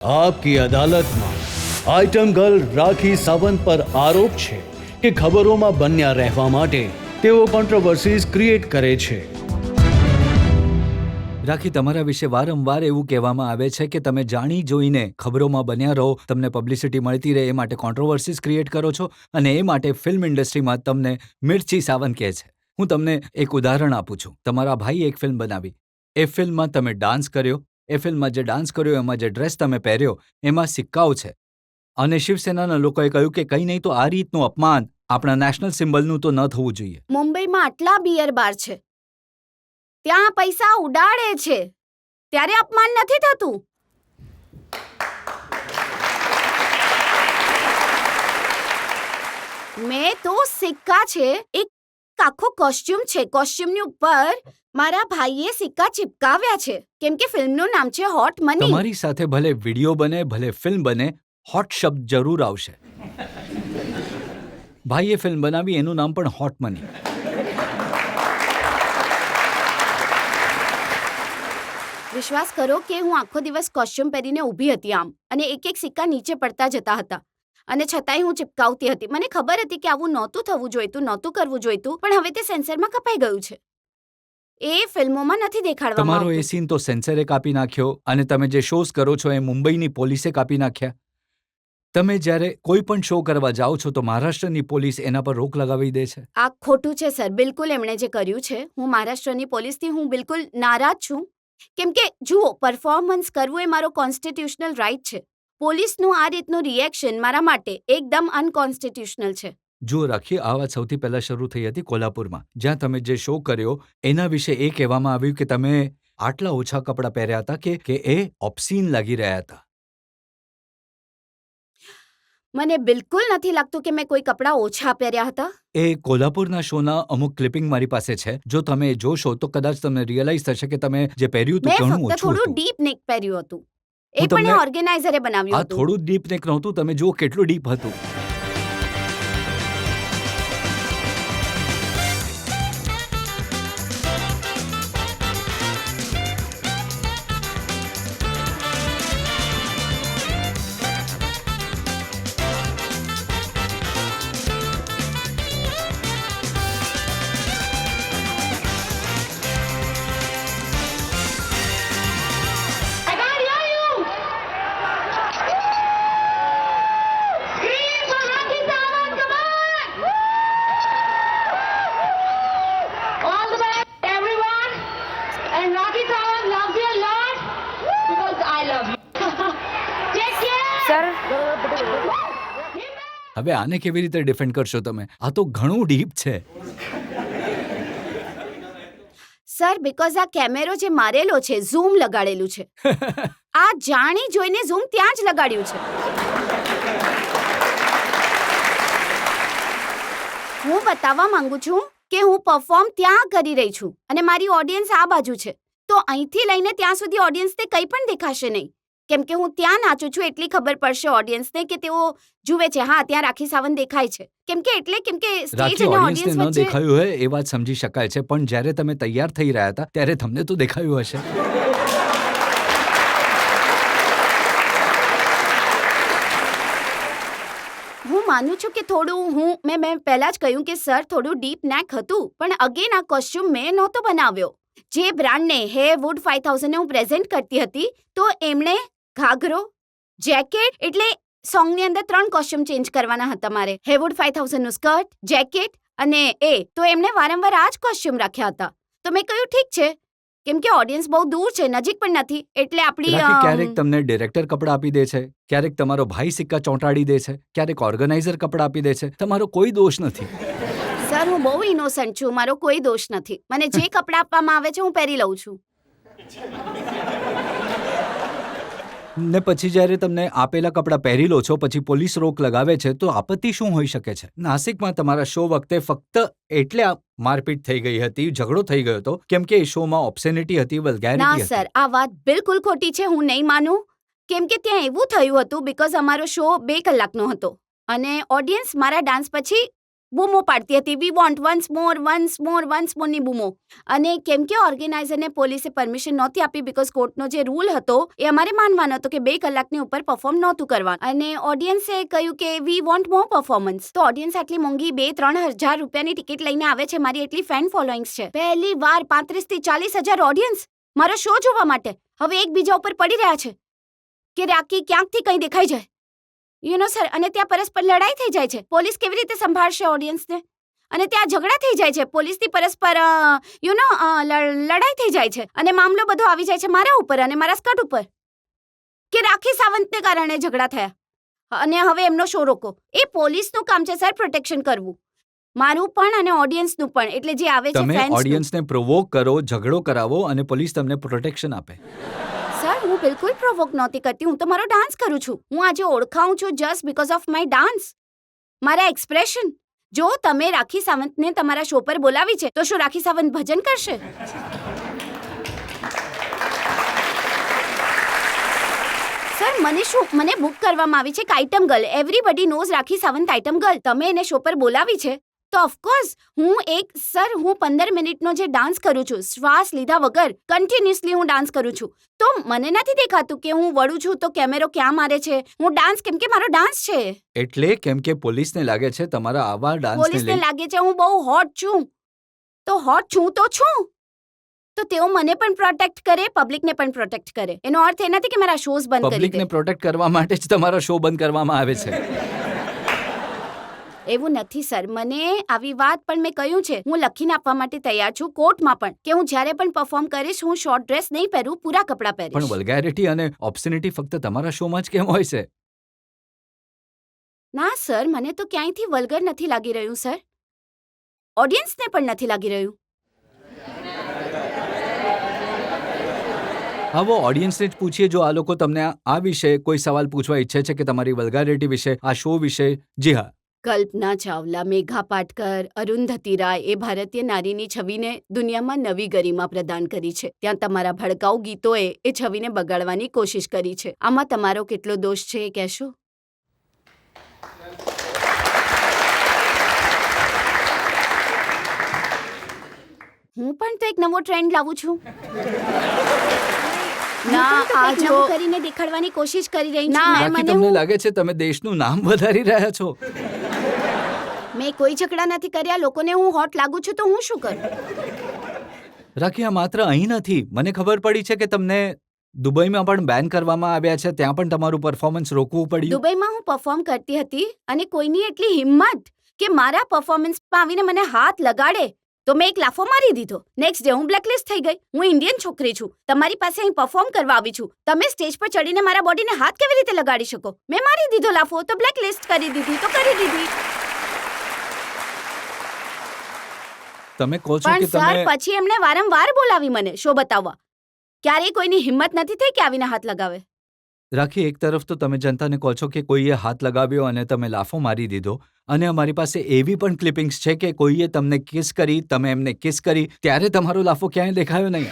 आपकी अदालत में आइटम गर्ल राखी सावंत पर आरोप છે કે ખબરોમાં બન્યા રહેવા માટે તેઓ કોન્ટ્રોવર્સીઝ ક્રિએટ કરે છે। રાખી, તમારા વિશે વારંવાર એવું કહેવામાં આવે છે કે તમે જાણી જોઈને ખબરોમાં બન્યા રહો, તમને પબ્લિસિટી મળતી રહે એ માટે કોન્ટ્રોવર્સીઝ ક્રિએટ કરો છો અને એ માટે ફિલ્મ ઇન્ડસ્ટ્રીમાં તમને મિર્ચી સાવંત કહે છે। હું તમને એક ઉદાહરણ આપું છું। તમારા ભાઈએ એક ફિલ્મ બનાવી, એ ફિલ્મમાં તમે ડાન્સ કર્યો, એ ફિલ્મમાં જે ડાન્સ કર્યો, એમાં જે ડ્રેસ તમે પહેર્યો, એમાં સિક્કાઓ છે અને શિવસેનાના લોકોએ કહ્યું કે કંઈ નહીં તો આ રીતનું અપમાન આપણા નેશનલ સિમ્બલનું તો ન થવું જોઈએ। મુંબઈમાં આટલા બિયર બાર છે, ત્યાં પૈસા ઉડાડે છે, ત્યારે અપમાન નથી થતું। મેં તો સિક્કા છે, એક આખો કોસ્ચ્યુમ છે, કોસ્ચ્યુમની ઉપર મારા ભાઈએ સિક્કા ચિપકાવ્યા છે, કેમ કે ફિલ્મનું નામ છે હોટ મની। તમારી સાથે ભલે વિડીયો બને, ભલે ફિલ્મ બને, હોટ શબ્દ જરૂર આવશે। ભાઈએ ફિલ્મ બનાવી, એનું નામ પણ હોટ મની। વિશ્વાસ કરો કે હું આખો દિવસ કોસ્ચ્યુમ પહેરીને ઊભી હતી આમ, અને એક એક સિક્કા નીચે પડતા જતા હતા, અને છતાંય હું ચિપકાવતી હતી। મને ખબર હતી કે આવું નહોતું થવું જોઈતું, નહોતું કરવું જોઈતું, પણ હવે તે સેન્સરમાં કપાઈ ગયું છે। એ ફિલ્મોમાં નથી દેખાડવામાં તમારો એ આવતું। સીન તો સેન્સરે કાપી નાખ્યો અને તમે જે શોઝ કરો છો એ મુંબઈની પોલીસે કાપી નાખ્યા। તમે જ્યારે કોઈ પણ શો કરવા જાઓ છો તો મહારાષ્ટ્રની પોલીસ એના પર રોક લગાવી દે છે। આ ખોટું છે સર, બિલકુલ એમણે જે કર્યું છે, હું મહારાષ્ટ્રની પોલીસથી હું બિલકુલ નારાજ છું, કેમ કે જુઓ, પરફોર્મન્સ કરવું એ મારો કોન્સ્ટિટ્યુશનલ રાઇટ છે। પોલીસનું આ રીતનું રિએક્શન મારા માટે એકદમ અનકોન્સ્ટિટ્યુશનલ છે। જો રાખી, આ વાત સૌથી પહેલા શરૂ થઈ હતી કોલ્હાપુરમાં, જ્યાં તમે જે શો કર્યો એના વિશે એ કહેવામાં આવ્યું કે તમે આટલા ઓછા કપડાં પહેર્યા હતા કે એ ઓબ્સીન લાગી રહ્યા હતા। મને બિલકુલ નથી લાગતું કે મેં કોઈ કપડાં ઓછા પહેર્યા હતા। એ કોલ્હાપુરના શોના અમુક ક્લિપિંગ મારી પાસે છે, જો તમે જોશો તો કદાચ તમને રિયલાઇઝ થશે કે તમે જે પહેર્યું હતું મેં ઘણું ફક્ત ઓછું થોડું હતું। ડીપ નેક પહેર્યું હતું, એ હું પણ તમને- એ ઓર્ગેનાઇઝરે બનાવ્યું આ હતું। થોડું ડીપ નેક નહોતું, તમે જુઓ કેટલું ડીપ હતું। I can't hear you. Scream for Rakhi Sawant, come on! All the best, everyone. And Rakhi Sawant loves you a lot because I love you. Take care. Sir, હવે આને કેવી રીતે ડિફેન્ડ કરશો તમે? આ તો ઘણું ડીપ છે। સર, બીકોઝ આ કેમેરો જે મારેલો છે, ઝૂમ લગાડેલું છે। આ જાણી જોઈને ઝૂમ ત્યાં જ લગાડ્યું છે। હું બતાવવા માંગુ છું કે હું પરફોર્મ ત્યાં કરી રહી છું અને મારી ઓડિયન્સ આ બાજુ છે, તો અહીંથી લઈને ત્યાં સુધી ઓડિયન્સને કંઈ પણ દેખાશે નહીં, કેમ કે હું ત્યાં નાચું છું એટલી ખબર પડશે ઓડિયન્સને કે તેઓ જુએ છે, હા ત્યાં રાખી સાવંત દેખાય છે, કેમ કે સ્ટેજ રાખી, અને ઓડિયન્સને ઓડિયન્સ ન વચ્ચે દેખાયું હોય એ વાત સમજી શકાય છે, પણ જ્યારે તમે તૈયાર થઈ રહ્યા હતા ત્યારે તમને તો દેખાયું હશે। હું માનું છું કે થોડું મેં પહેલા જ કહ્યું કે સર થોડું ડીપ નેક હતું, પણ અગેન આ કોસ્ચ્યુમ મેં નહોતો બનાવ્યો। જે બ્રાન્ડને હેવવુડ 5000 ને હું પ્રેઝન્ટ કરતી હતી, તો એમણે ઘાઘરો, જેકેટ, એટલે સોંગની અંદર 3 કોસ્ચ્યુમ ચેન્જ કરવાના હતા મારે, હેવવુડ 5000 નું સ્કર્ટ, જેકેટ અને તો એમણે વારંવાર આ જ કોસ્ચ્યુમ રાખ્યા હતા। તો મેં કહ્યું ઠીક છે, કેમ કે ઓડિયન્સ બહુ દૂર છે, નજીક પણ નથી, એટલે રાખી, ક્યારેક તમને ડિરેક્ટર કપડાં આપી દે છે, ક્યારેક તમારો ભાઈ સિક્કા ચોંટાડી દે છે, ક્યારેક ઓર્ગેનાઇઝર કપડાં આપી દે છે, તમારો કોઈ દોષ નથી। સર, હું બહુ ઇનોસન્ટ છું, મારો કોઈ દોષ નથી। મને જે કપડાં આપવામાં આવે છે હું પહેરી લઉં છું। ને પછી જ્યારે તમને આપેલા કપડાં પહેરી લો છો, પછી પોલીસ રોક લગાવે છે, તો આપત્તિ શું હોઈ શકે છે? નાસિકમાં તમારા શો વખતે ફક્ત એટલે મારપીટ થઈ ગઈ હતી, ઝઘડો થઈ ગયો હતો, કેમ કે એ શોમાં ઓબ્સેનિટી હતી, ના વલ્ગેરિટી હતી। સર, આ વાત બિલકુલ ખોટી છે, હું નહીં માનું, કેમ કે ત્યાં એવું થયું હતું બીકોઝ અમારો શો 2 કલાકનો હતો અને ઓડિયન્સ મારા ડાન્સ પછી બૂમો પાડતી હતી, વી વોન્ટ વન્સ મોર ની બૂમો. અને કેમ કે ઓર્ગેનાઇઝરને પોલીસે પરમિશન નહોતી આપી બીકોઝ કોર્ટનો જે રૂલ હતો એ અમારે માનવાનો હતો કે 2 કલાકની ઉપર પરફોર્મ નહોતું કરવાનું. અને ઓડિયન્સે કહ્યું કે વી વોન્ટ મોર પરફોર્મન્સ. તો ઓડિયન્સ આટલી મોંઘી 2-3 હજાર રૂપિયાની ટિકિટ લઈને આવે છે, મારી એટલી ફેન ફોલોઈંગ્સ છે. પહેલી વાર 35 થી 40 હજાર ઓડિયન્સ મારો શો જોવા માટે હવે એકબીજા ઉપર પડી રહ્યા છે કે રાખી ક્યાંકથી કંઈ દેખાઈ જાય, સર. અને ત્યાં પરસ્પર લડાઈ થઈ જાય છે. પોલીસ કેવી રીતે સંભાળશે ઓડિયન્સને? અને ત્યાં ઝઘડા થઈ જાય છે, પોલીસથી પરસ્પર લડાઈ થઈ જાય છે. અને મામલો બધો આવી જાય છે મારા ઉપર અને મારા સ્કર્ટ ઉપર કે રાખી સાવંતને કારણે ઝઘડા થયા અને હવે એમનો શો રોકો. એ પોલીસનું કામ છે સર, પ્રોટેક્શન કરવું, મારું પણ અને ઓડિયન્સનું પણ. એટલે જે આવે છે તમે ફેન્સ, ઓડિયન્સને પ્રોવોક કરો, ઝઘડો કરાવો અને પોલીસ તમને પ્રોટેક્શન આપે. સર હું બિલકુલ પ્રોવોક નહોતી કરતી. હું તો મારો ડાન્સ કરું છું. હું આજે ઓળખાઉં છું just because of my dance, મારા એક્સપ્રેશન. જો તમે રાખી સાવંતને તમારા શો પર બોલાવી છે તો શું રાખી સાવંત ભજન કરશે? સર મને બુક કરવામાં આવી છે એક આઇટમ ગર્લ. એવરીબડી નોઝ રાખી સાવંત આઇટમ ગર્લ. તમે એને શો પર બોલાવી છે તો ઓફકોર્સ હું 15 મિનિટનો જે ડાન્સ કરું છું શ્વાસ લીધા વગર કન્ટિન્યુઅસલી હું ડાન્સ કરું છું. તો મને નથી દેખાતું કે હું વળું છું તો કેમેરો ક્યાં મારે છે. હું ડાન્સ કેમ કે મારો ડાન્સ છે. એટલે કેમ કે પોલીસને લાગે છે તમારા આવા ડાન્સને પોલીસને લઈ લાગે છે હું બહુ હોટ છું. તો હોટ છું તો છું, તો તેઓ મને પણ પ્રોટેક્ટ કરે, પબ્લિકને પણ પ્રોટેક્ટ કરે. એનો અર્થ એ નથી કે મારા શોઝ બંધ કરી પબ્લિકને દે. પ્રોટેક્ટ કરવા માટે જ તમારો શો બંધ કરવામાં આવે છે. એવું નથી સર. મને આવી વાત પણ મેં કહ્યું છે, હું લખીને આપવા માટે તૈયાર છું કોર્ટમાં પણ કે હું જ્યારે પણ પરફોર્મ કરીશ હું શોર્ટ ડ્રેસ નહીં પહેરું, પૂરા કપડાં પણ પહેરીશ. વલ્ગેરિટી અને ઓબ્સિનિટી ફક્ત તમારા શોમાં જ કેમ હોય છે? ના સર, મને તો ક્યાંયથી વલ્ગર નથી લાગી રહ્યું સર. ઓડિયન્સને પણ નથી લાગી રહ્યું. આવો ઓડિયન્સને જ પૂછીએ જો આ લોકો તમને આ વિશે કોઈ સવાલ પૂછવા ઈચ્છે છે કે તમારી વલ્ગારિટી વિશે, આ શો વિશે. જી હા, કલ્પના ચાવલા, મેઘા પાટકર, અરુંધતી રાય એ ભારતીય નારીની છબીને દુનિયામાં નવી ગરિમા પ્રદાન કરી છે. ત્યાં તમારા ભડકાઉ ગીતોએ એ છબીને બગાડવાની કોશિશ કરી છે. આમાં તમારો કેટલો દોષ છે એ કહેશો? હું પણ તો એક નવો ટ્રેન્ડ લાવું છું. ના, આ જો કરીને દેખાડવાની કોશિશ કરી રહી છું. બાકી તમને લાગે છે તમે દેશનું નામ વધારી રહ્યા છો? મેં કોઈ ઝઘડા નથી કર્યા. લોકોને હું હોટ લાગુ છું તો હું શું કરું? રાખી, આ માત્ર અહીં નથી. મને ખબર પડી છે કે તમને દુબઈમાં પણ બેન કરવામાં આવ્યા છે, ત્યાં પણ તમારું પરફોર્મન્સ રોકવું પડ્યું. દુબઈમાં હું પરફોર્મ કરતી હતી અને કોઈની એટલી હિંમત કે મારા પરફોર્મન્સમાં આવીને મને હાથ લગાડે તો મેં એક લાફો મારી દીધો. નેક્સ્ટ ડે હું બ્લેકલિસ્ટ થઈ ગઈ. હું ઇન્ડિયન છોકરી છું, તમારી પાસે અહીં પરફોર્મ કરવા આવી છું. તમે સ્ટેજ પર ચડીને મારા બોડીને હાથ કેવી રીતે લગાડી શકો? મેં મારી દીધો લાફો તો બ્લેકલિસ્ટ કરી દીધી તો કરી દીધી. તમે કહો છો પણ કે સર તમે પછી એમણે વારંવાર બોલાવી મને શો બતાવવા. ક્યારેય કોઈની હિંમત નથી થઈ કે આવીને હાથ લગાવે. રાખી, એક તરફ તો તમે જનતાને કહો છો કે કોઈએ હાથ લગાવ્યો અને તમે લાફો મારી દીધો, અને અમારી પાસે એવી પણ ક્લિપિંગ્સ છે કે કોઈએ તમને કિસ કરી, તમે એમને કિસ કરી, ત્યારે તમારો લાફો ક્યાંય દેખાયો નહીં.